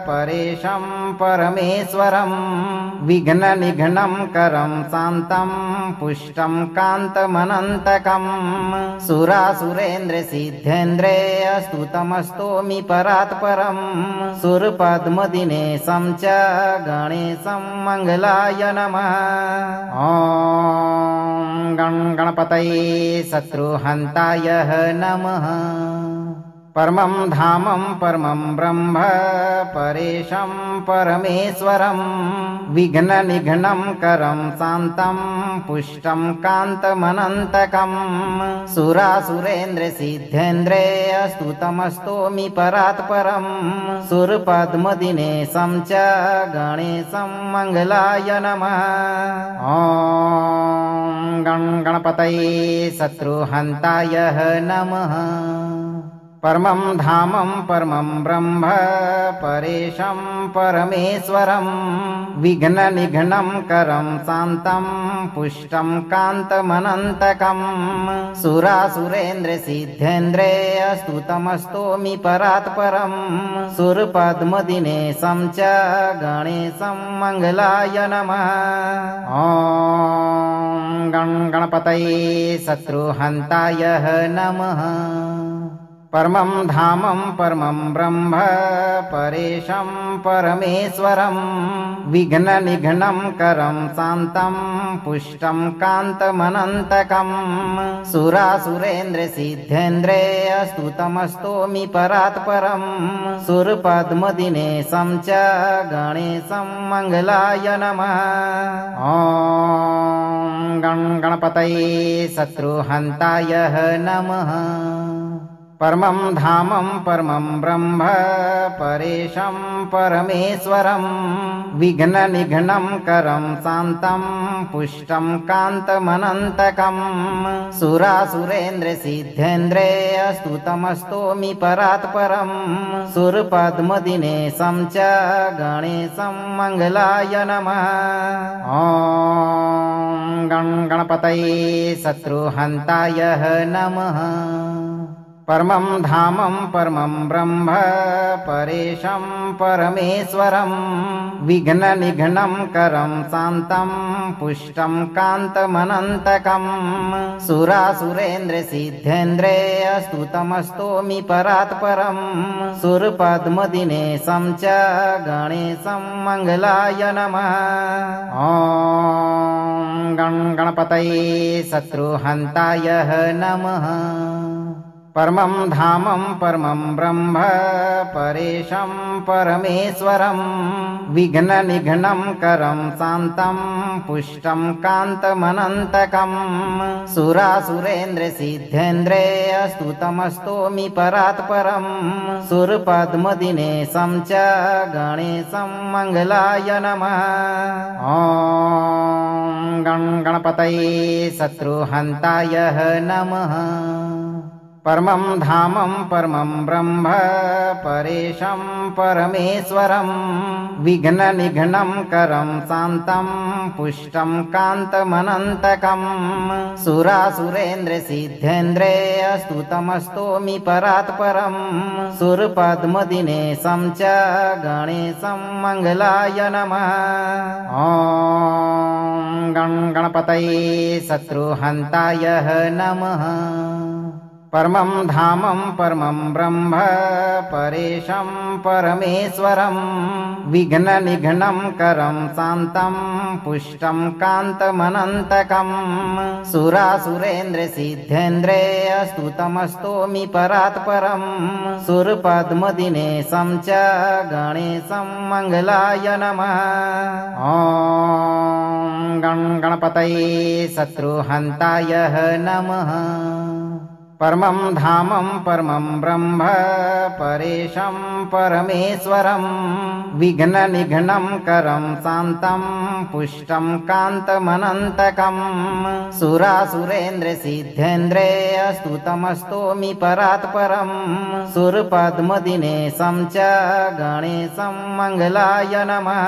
परेशं परमेश्वरं विघ्ननिघ्नं करं शान्तं पुष्टं कान्तमनन्तकं सुरासुरेन्द्रसिद्धेन्द्रियस्तुतमस्तोमि परात्परं सुरपद्मदिनेशं च गणेशं मङ्गलाय नमः। ॐ गणपतये शत्रुहन्ताय नमः। परमं धामं परमं ब्रह्म परेशं परमेश्वरं विघ्ननिघ्नं करं शान्तं पुष्टं कान्तमनन्तकं सुरासुरेन्द्रसिद्धेन्द्रियस्तुतमस्तोमि परात्परं सुरपद्मदिनेशं च गणेशं मङ्गलाय नमः। ॐ गणपतये शत्रुहन्ताय नमः। परमं धामं परमं ब्रह्म परेशं परमेश्वरं विघ्ननिघ्नं करं शान्तं पुष्टं कान्तमनन्तकं सुरासुरेन्द्रसिद्धेन्द्रियस्तुतमस्तोमि परात्परं सुरपद्मदिनेशं च गणेशं मङ्गलाय नमः। ॐ गणपतये शत्रुहन्ताय नमः। परमं धामं परमं ब्रह्म परेशं परमेश्वरं विघ्ननिघ्नं करं शान्तं पुष्टं कान्तमनन्तकं सुरासुरेन्द्रसिद्धेन्द्रियस्तुतमस्तोमि परात्परं सुरपद्मदिनेशं च गणेशं मङ्गलाय नमः। ॐ गणपतये शत्रुहन्ताय नमः। परमं धामं परमं ब्रह्म परेशं परमेश्वरं विघ्ननिघ्नं करं शान्तं पुष्टं कान्तमनन्तकं सुरासुरेन्द्रसिद्धेन्द्रियस्तुतमस्तोमि परात्परं सुरपद्मदिनेशं च गणेशं मङ्गलाय नमः। ॐ गणपतये शत्रुहन्ताय नमः। परमं धामं परमं ब्रह्म परेशं परमेश्वरं विघ्ननिघ्नं करं शान्तं पुष्टं कान्तमनन्तकं सुरासुरेन्द्रसिद्धेन्द्रिय स्तुतमस्तोमि परात्परं सुरपद्मदिनेशं च गणेशं मङ्गलाय नमः। ॐ गणपतये शत्रुहन्ताय नमः। परमं धामं परमं ब्रह्म परेशं परमेश्वरं विघ्ननिघ्नं करं शान्तं पुष्टं कान्तमनन्तकं सुरासुरेन्द्रसिद्धेन्द्रिय स्तुतमस्तोमि परात्परं सुरपद्मदिनेशं च गणेशं मङ्गलाय नमः। ॐ गणपतये शत्रुहन्ताय नमः। परमं धामं परमं ब्रह्म परेशं परमेश्वरं विघ्ननिघ्नं करं शान्तं पुष्टं कान्तमनन्तकं सुरासुरेन्द्रसिद्धेन्द्रिय स्तुतमस्तोमि परात्परं सुरपद्मदिनेशं च गणेशं मङ्गलाय नमः। ॐ गणपतये शत्रुहन्ताय नमः। परमं धामं परमं ब्रह्म परेशं परमेश्वरं विघ्ननिघ्नं करं शान्तं पुष्टं कान्तमनन्तकं सुरासुरेन्द्रसिद्धेन्द्रिय स्तुतमस्तोमि परात्परं सुरपद्मदिनेशं च गणेशं मङ्गलाय नमः। ॐ गणपतये शत्रुहन्ताय नमः। परमं धामं परमं ब्रह्म परेशं परमेश्वरं विघ्ननिघ्नं करं शान्तं पुष्टं कान्तमनन्तकं सुरासुरेन्द्रसिद्धेन्द्रिय स्तुतमस्तोमि परात्परं सुरपद्मदिनेशं च गणेशं मङ्गलाय नमः।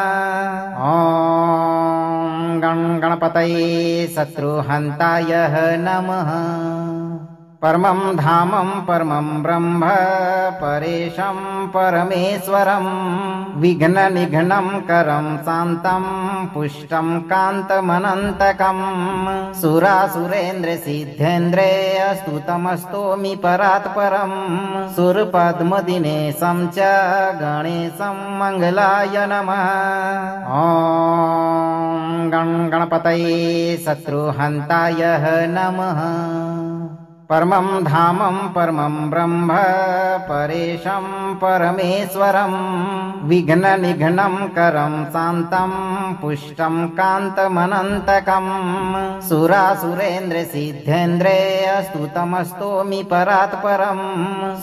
ॐ गणपतये शत्रुहन्ताय नमः। परमं धामं परमं ब्रह्म परेशं परमेश्वरं विघ्ननिघ्नं करं शान्तं पुष्टं कान्तमनन्तकं सुरासुरेन्द्रसिद्धेन्द्रिय स्तुतमस्तोमि परात्परं सुरपद्मदिनेशं च गणेशं मङ्गलाय नमः। ॐ गणपतये शत्रुहन्ताय नमः। परमं धामं परमं ब्रह्म परेशं परमेश्वरं विघ्ननिघ्नं करं शान्तं पुष्टं कान्तमनन्तकं सुरासुरेन्द्रसिद्धेन्द्रिय स्तुतमस्तोमि परात्परं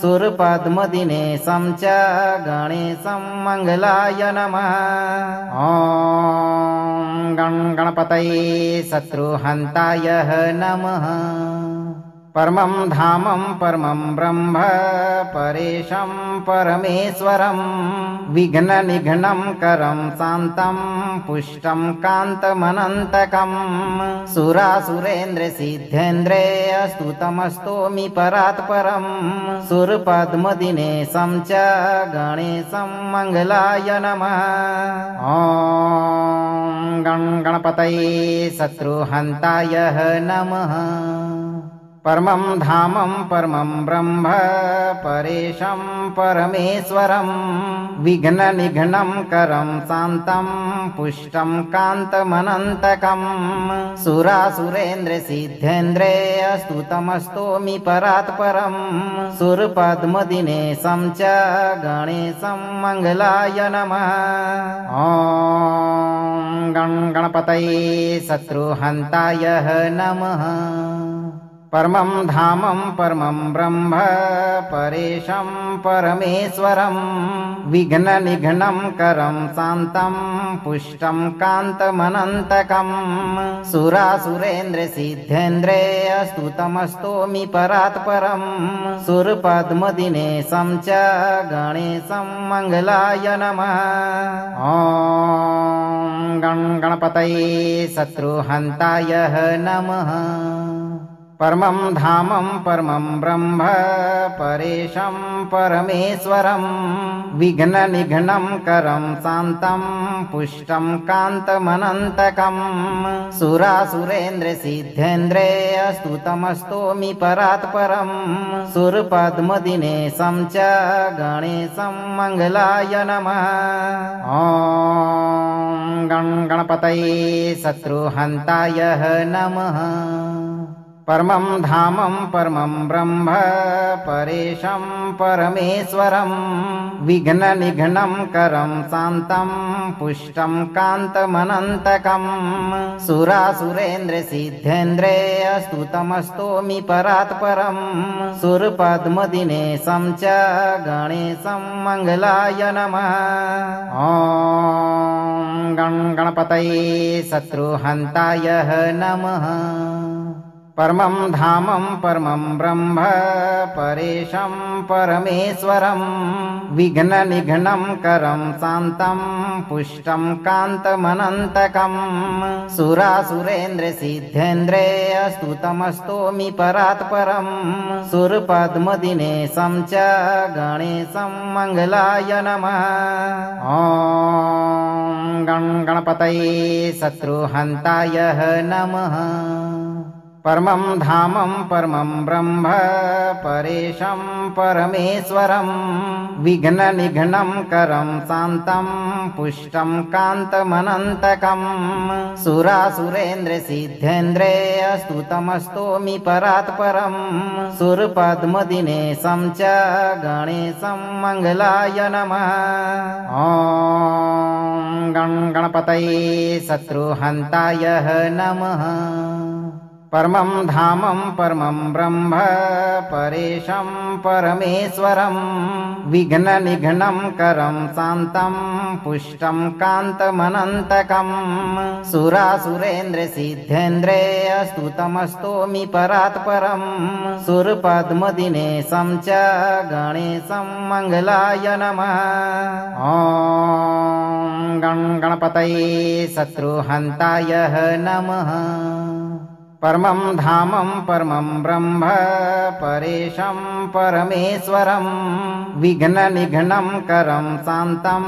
सुरपद्मदिनेशं च गणेशं मङ्गलाय नमः। ॐ गणपतये शत्रुहन्ताय नमः। परमं धामं परमं ब्रह्म परेशं परमेश्वरं विघ्ननिघ्नं करं शान्तं पुष्टं कान्तमनन्तकं सुरासुरेन्द्रसिद्धेन्द्रिय स्तुतमस्तोमि परात्परं सुरपद्मदिनेशं च गणेशं मङ्गलाय नमः। ॐ गणपतये शत्रुहन्ताय नमः। परमं धामं परमं ब्रह्म परेशं परमेश्वरं विघ्ननिघ्नं करं शान्तं पुष्टं कान्तमनन्तकं सुरासुरेन्द्रसिद्धेन्द्रिय स्तुतमस्तोमि परात्परं सुरपद्मदिनेशं च गणेशं मङ्गलाय नमः। ॐ गणपतये शत्रुहन्ताय नमः। परमं धामं परमं ब्रह्म परेशं परमेश्वरं विघ्ननिघ्नं करं शान्तं पुष्टं कान्तमनन्तकं सुरासुरेन्द्रसिद्धेन्द्रिय स्तुतमस्तोमि परात्परं सुरपद्मदिनेशं च गणेशं मङ्गलाय नमः। ॐ गणपतये शत्रुहन्ताय नमः। परमं धामं परमं ब्रह्म परेशं परमेश्वरं विघ्ननिघ्नं करं शान्तं पुष्टं कान्तमनन्तकं सुरासुरेन्द्रसिद्धेन्द्रे स्तुतमस्तोमि परात्परं सुरपद्मदिनेशं च गणेशं मङ्गलाय नमः। ॐ गणपतये शत्रुहन्ताय नमः। परमं धामं परमं ब्रह्म परेशं परमेश्वरं विघ्ननिघ्नं करं शान्तं पुष्टं कान्तमनन्तकं सुरासुरेन्द्रसिद्धेन्द्रे स्तुतमस्तोमि परात्परं सुरपद्मदिनेशं च गणेशं मङ्गलाय नमः। ॐ गणपतये शत्रुहन्ताय नमः। परमं धामं परमं ब्रह्म परेशं परमेश्वरं विघ्ननिघ्नं करं शान्तं पुष्टं कान्तमनन्तकं सुरासुरेन्द्रसिद्धेन्द्रे स्तुतमस्तोमि परात्परं सुरपद्मदिनेशं च गणेशं मङ्गलाय नमः। ॐ गणपतये शत्रुहन्ताय नमः। परमं धामं परमं ब्रह्म परेशं परमेश्वरं विघ्ननिघ्नं करं शान्तं पुष्टं कान्तमनन्तकं सुरासुरेन्द्रसिद्धेन्द्रे स्तुतमस्तोमि परात्परं सुरपद्मदिनेशं च गणेशं मङ्गलाय नमः। ॐ गणपतये शत्रुहन्ताय नमः। परमं धामं परमं ब्रह्म परेशं परमेश्वरं विघ्ननिघ्नं करं शान्तं पुष्टं कान्तमनन्तकं सुरासुरेन्द्रसिद्धेन्द्रे स्तुतमस्तोमि परात्परं सुरपद्मदिनेशं च गणेशं मङ्गलाय नमः। ॐ गणपतये शत्रुहन्ताय नमः। परमं धामं परमं ब्रह्म परेशं परमेश्वरं विघ्ननिघ्नं करं शान्तं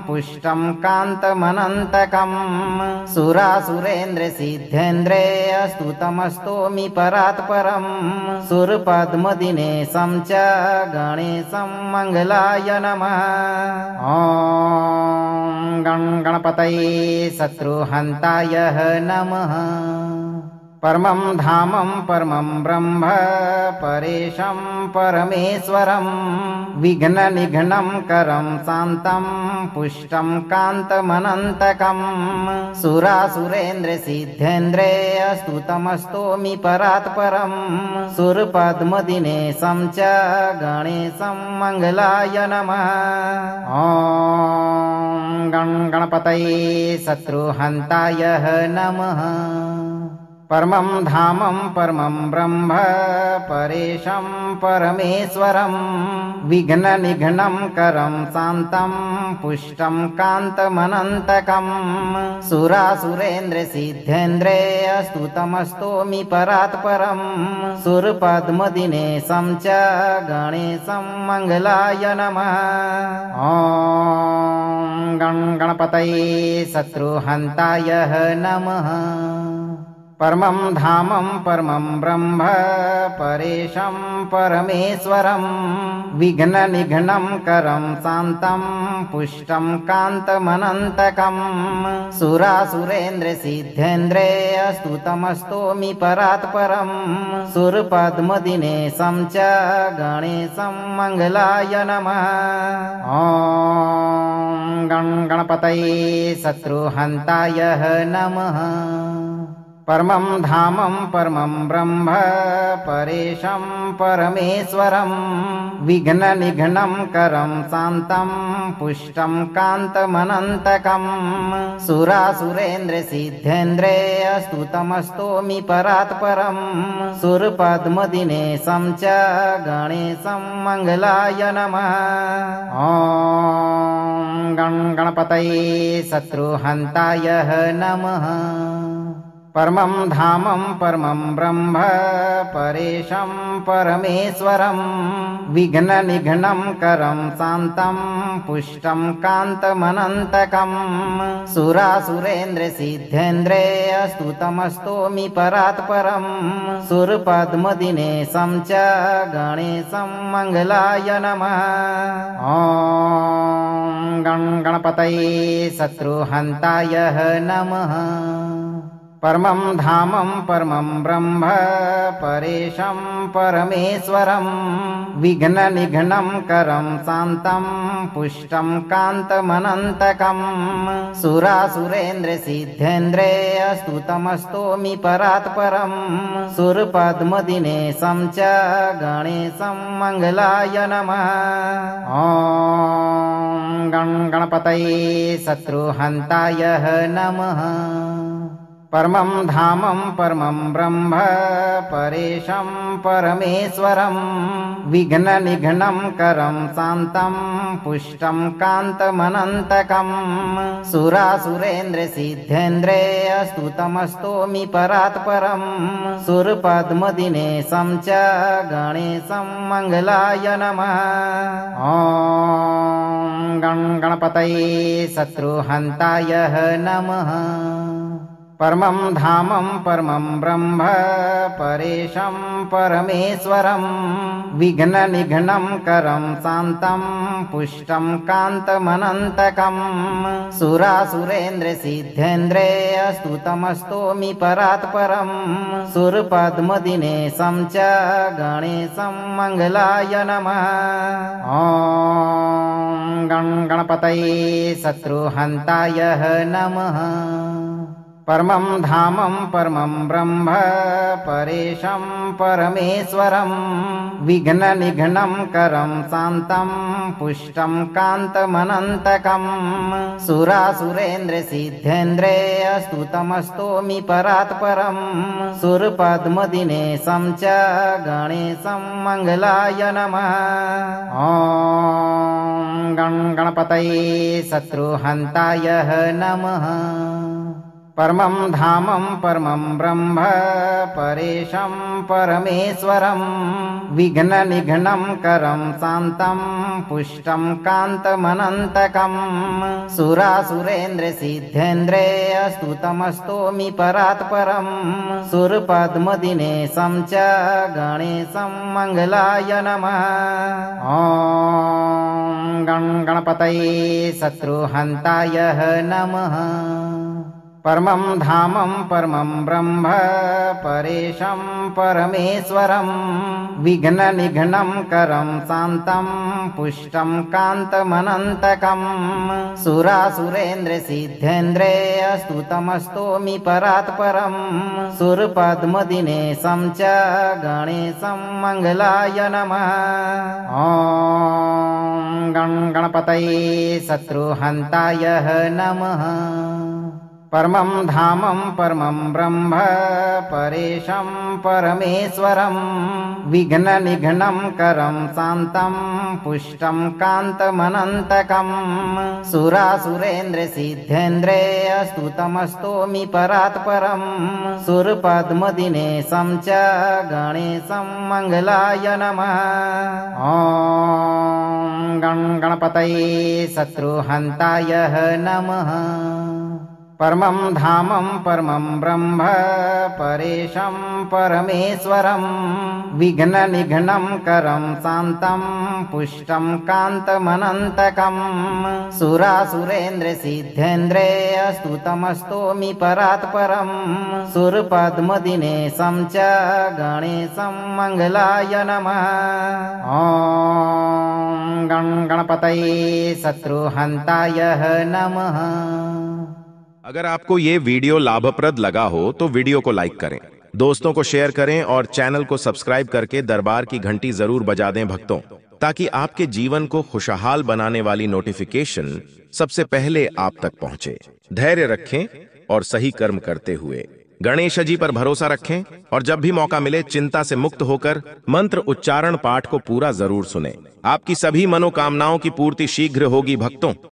पुष्टं कान्तमनन्तकं सुरासुरेन्द्रसिद्धेन्द्रे स्तुतमस्तोमि परात्परं सुरपद्मदिनेशं च गणेशं मङ्गलाय नमः। ॐ गणपतये शत्रुहन्ताय नमः। परमं धामं परमं ब्रह्म परेशं परमेश्वरं विघ्ननिघ्नं करं शान्तं पुष्टं कान्तमनन्तकं सुरासुरेन्द्रसिद्धेन्द्रे स्तुतमस्तोमि परात्परं सुरपद्मदिनेशं च गणेशं मङ्गलाय नमः। ॐ गणपतये शत्रुहन्ताय नमः। परमं धामं परमं ब्रह्म परेशं परमेश्वरं विघ्ननिघ्नं करं शान्तं पुष्टं कान्तमनन्तकं सुरासुरेन्द्रसिद्धेन्द्रे स्तुतमस्तोमि परात्परं सुरपद्मदिनेशं च गणेशं मङ्गलाय नमः। ॐ गणपतये शत्रुहन्ताय नमः। परमं धामं परमं ब्रह्म परेशं परमेश्वरं विघ्ननिघ्नं करं शान्तं पुष्टं कान्तमनन्तकं सुरासुरेन्द्रसिद्धेन्द्रे स्तुतमस्तोमि परात्परं सुरपद्मदिनेशं च गणेशं मङ्गलाय नमः। ॐ गणपतये शत्रुहन्ताय नमः। परमं धामं परमं ब्रह्म परेशं परमेश्वरं विघ्ननिघ्नं करं शान्तं पुष्टं कान्तमनन्तकं सुरासुरेन्द्रसिद्धेन्द्रे स्तुतमस्तोमि परात्परं सुरपद्मदिनेशं च गणेशं मङ्गलाय नमः। ॐ गणपतये शत्रुहन्ताय नमः। परमं धामं परमं ब्रह्म परेशं परमेश्वरं विघ्ननिघ्नं करं शान्तं पुष्टं कान्तमनन्तकं सुरासुरेन्द्रसिद्धेन्द्रे स्तुतमस्तोमि परात्परं सुरपद्मदिनेशं च गणेशं मङ्गलाय नमः। ॐ गणपतये शत्रुहन्ताय नमः। परमं धामं परमं ब्रह्म परेशं परमेश्वरं विघ्ननिघ्नं करं शान्तं पुष्टं कान्तमनन्तकं सुरासुरेन्द्रसिद्धेन्द्रे स्तुतमस्तोमि परात्परं सुरपद्मदिनेशं च गणेशं मङ्गलाय नमः। ॐ गणपतये शत्रुहन्ताय नमः। परमं धामं परमं ब्रह्म परेशं परमेश्वरं विघ्ननिघ्नं करं शान्तं पुष्टं कान्तमनन्तकं सुरासुरेन्द्रसिद्धेन्द्रे स्तुतमस्तोमि परात्परं सुरपद्मदिनेशं च गणेशं मङ्गलाय नमः। ॐ गणपतये शत्रुहन्ताय नमः। परमं धामं परमं ब्रह्म परेशं परमेश्वरं विघ्ननिघ्नं करं शान्तं पुष्टं कान्तमनन्तकं सुरासुरेन्द्रसिद्धेन्द्रे स्तुतमस्तोमि परात्परं सुरपद्मदिनेशं च गणेशं मङ्गलाय नमः। ॐ गणपतये शत्रुहन्ताय नमः। परमं धामं परमं ब्रह्म परेशं परमेश्वरं विघ्ननिघ्नं करं शान्तं पुष्टं कान्तमनन्तकं सुरासुरेन्द्रसिद्धेन्द्रे स्तुतमस्तोमि परात्परं सुरपद्मदिनेशं च गणेशं मङ्गलाय नमः। ॐ गणपतये शत्रुहन्ताय नमः। परमं धामं परमं ब्रह्म परेशं परमेश्वरं विघ्ननिघ्नं करं शान्तं पुष्टं कान्तमनन्तकं सुरासुरेन्द्रसिद्धेन्द्रे स्तुतमस्तोमि परात्परं सुरपद्मदिनेशं च गणेशं मङ्गलाय नमः। ॐ गणपतये शत्रुहन्ताय नमः। परमं धामं परमं ब्रह्म परेशं परमेश्वरं विघ्ननिघ्नं करं शान्तं पुष्टं कान्तमनन्तकं सुरासुरेन्द्रसिद्धेन्द्रे स्तुतमस्तोमि परात्परं सुरपद्मदिनेशं च गणेशं मङ्गलाय नमः। ॐ गणपतये शत्रुहन्ताय नमः। परमं धामं परमं ब्रह्म परेशं परमेश्वरं विघ्ननिघ्नं करं शान्तं पुष्टं कान्तमनन्तकं सुरासुरेन्द्रसिद्धेन्द्रे स्तुतमस्तोमि परात्परं सुरपद्मदिनेशं च गणेशं मङ्गलाय नमः। ॐ गणपतये शत्रुहन्ताय नमः। परमं धामं परमं ब्रह्म परेशं परमेश्वरं विघ्ननिघ्नं करं शान्तं पुष्टं कान्तमनन्तकं सुरासुरेन्द्रसिद्धेन्द्रे स्तुतमस्तोमि परात्परं सुरपद्मदिनेशं च गणेशं मङ्गलाय नमः। ॐ गणपतये शत्रुहन्ताय नमः। अगर आपको ये वीडियो लाभप्रद लगा हो तो वीडियो को लाइक करें, दोस्तों को शेयर करें और चैनल को सब्सक्राइब करके दरबार की घंटी जरूर बजा दें भक्तों, ताकि आपके जीवन को खुशहाल बनाने वाली नोटिफिकेशन सबसे पहले आप तक पहुंचे। धैर्य रखें और सही कर्म करते हुए गणेश जी पर भरोसा रखें और जब भी मौका मिले चिंता से मुक्त होकर मंत्र उच्चारण पाठ को पूरा जरूर सुनें। आपकी सभी मनोकामनाओं की पूर्ति शीघ्र होगी भक्तों।